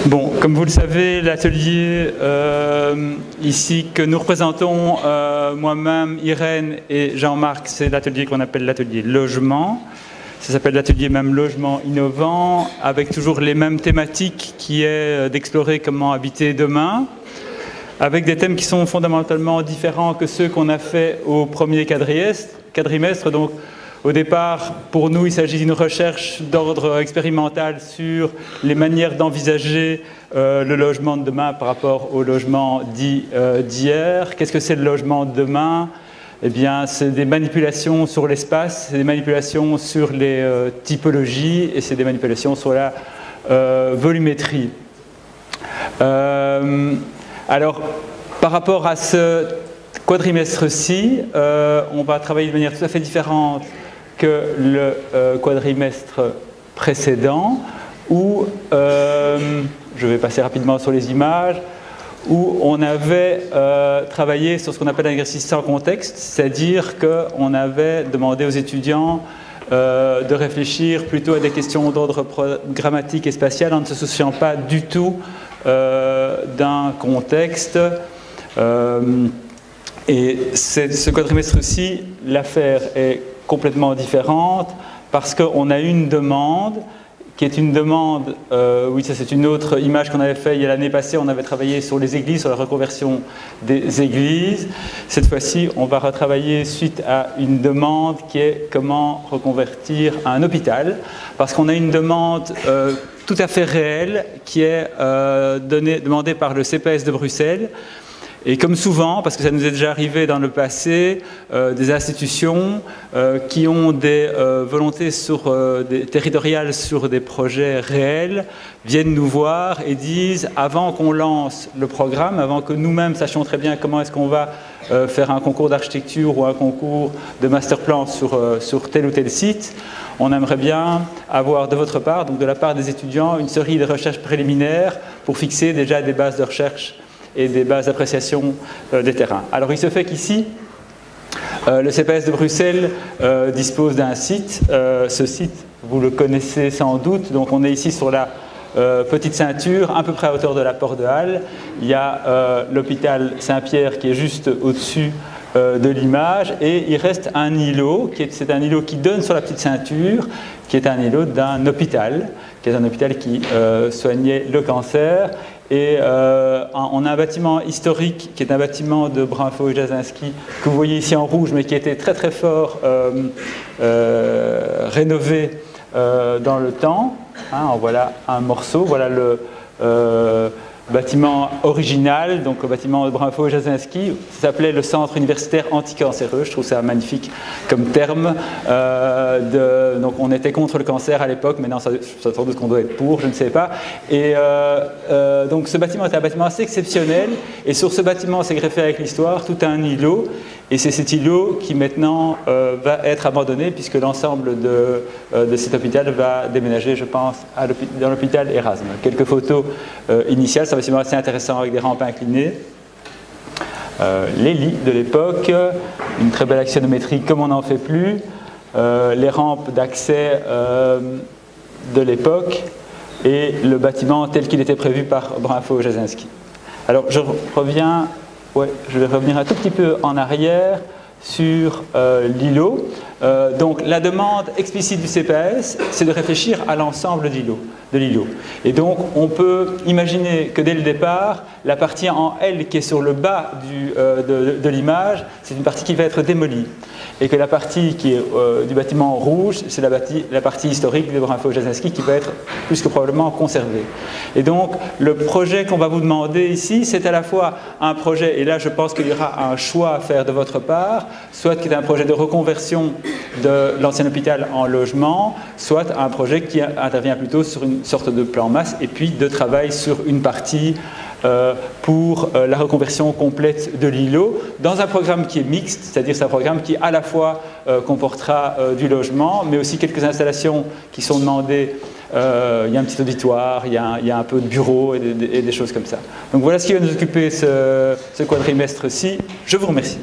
Bon, comme vous le savez, l'atelier ici que nous représentons, moi-même, Irène et Jean-Marc, c'est l'atelier qu'on appelle l'atelier logement. Ça s'appelle l'atelier même logement innovant, avec toujours les mêmes thématiques qui est d'explorer comment habiter demain, avec des thèmes qui sont fondamentalement différents que ceux qu'on a fait au premier quadrimestre. Donc, au départ, pour nous, il s'agit d'une recherche d'ordre expérimental sur les manières d'envisager le logement de demain par rapport au logement dit d'hier. Qu'est-ce que c'est le logement de demain? Eh bien, c'est des manipulations sur l'espace, c'est des manipulations sur les typologies et c'est des manipulations sur la volumétrie. Alors, par rapport à ce quadrimestre-ci, on va travailler de manière tout à fait différente que le quadrimestre précédent, où, je vais passer rapidement sur les images, où on avait travaillé sur ce qu'on appelle un exercice sans contexte, c'est-à-dire qu'on avait demandé aux étudiants de réfléchir plutôt à des questions d'ordre grammatique et spatial en ne se souciant pas du tout d'un contexte. Et ce quadrimestre-ci, l'affaire est complètement différente parce qu'on a une demande qui est une demande, oui ça c'est une autre image qu'on avait faite l'année passée, on avait travaillé sur les églises, sur la reconversion des églises. Cette fois-ci on va retravailler suite à une demande qui est comment reconvertir un hôpital, parce qu'on a une demande tout à fait réelle qui est demandée par le CPS de Bruxelles. Et comme souvent, parce que ça nous est déjà arrivé dans le passé, des institutions qui ont des volontés territoriales sur des projets réels viennent nous voir et disent, avant qu'on lance le programme, avant que nous-mêmes sachions très bien comment est-ce qu'on va faire un concours d'architecture ou un concours de master plan sur tel ou tel site, on aimerait bien avoir de votre part, donc de la part des étudiants, une série de recherches préliminaires pour fixer déjà des bases de recherche et des bases d'appréciation des terrains. Alors il se fait qu'ici, le CPS de Bruxelles dispose d'un site. Ce site, vous le connaissez sans doute, donc on est ici sur la petite ceinture, à peu près à hauteur de la porte de Halle. Il y a l'hôpital Saint-Pierre qui est juste au-dessus de l'image, et il reste un îlot, c'est un îlot qui donne sur la petite ceinture, qui est un îlot d'un hôpital, qui est un hôpital qui soignait le cancer. Et on a un bâtiment historique qui est un bâtiment de Brinfo et Jasinski que vous voyez ici en rouge, mais qui a été très très fort rénové dans le temps. En voilà un morceau, voilà le bâtiment original, donc le bâtiment de Brinfo et Jasinski. Ça s'appelait le Centre universitaire anticancéreux, je trouve ça magnifique comme terme. Donc on était contre le cancer à l'époque, maintenant sans doute qu'on doit être pour, je ne sais pas. Et donc ce bâtiment était un bâtiment assez exceptionnel, et sur ce bâtiment s'est greffé avec l'histoire tout un îlot, et c'est cet îlot qui maintenant va être abandonné, puisque l'ensemble de cet hôpital va déménager, je pense, dans l'hôpital Erasme. Quelques photos initiales, c'est un bâtiment assez intéressant avec des rampes inclinées. Les lits de l'époque, une très belle axonométrie comme on n'en fait plus, les rampes d'accès de l'époque et le bâtiment tel qu'il était prévu par Brinfo et Jasinski. Alors je vais revenir un tout petit peu en arrière sur l'îlot. Donc la demande explicite du CPS, c'est de réfléchir à l'ensemble de l'îlot. Et donc on peut imaginer que dès le départ, la partie en L qui est sur le bas de l'image, c'est une partie qui va être démolie. Et que la partie qui est du bâtiment rouge, c'est la partie historique de Brinfo et Jasinski qui va être plus que probablement conservée. Et donc le projet qu'on va vous demander ici, c'est à la fois un projet, et là je pense qu'il y aura un choix à faire de votre part, soit qui est un projet de reconversion de l'ancien hôpital en logement, soit un projet qui intervient plutôt sur une sorte de plan masse, et puis de travail sur une partie pour la reconversion complète de l'îlot, dans un programme qui est mixte, c'est-à-dire c'est un programme qui à la fois comportera du logement, mais aussi quelques installations qui sont demandées. Il y a un petit auditoire, il y a un peu de bureau et des choses comme ça. Donc voilà ce qui va nous occuper ce quadrimestre-ci. Je vous remercie.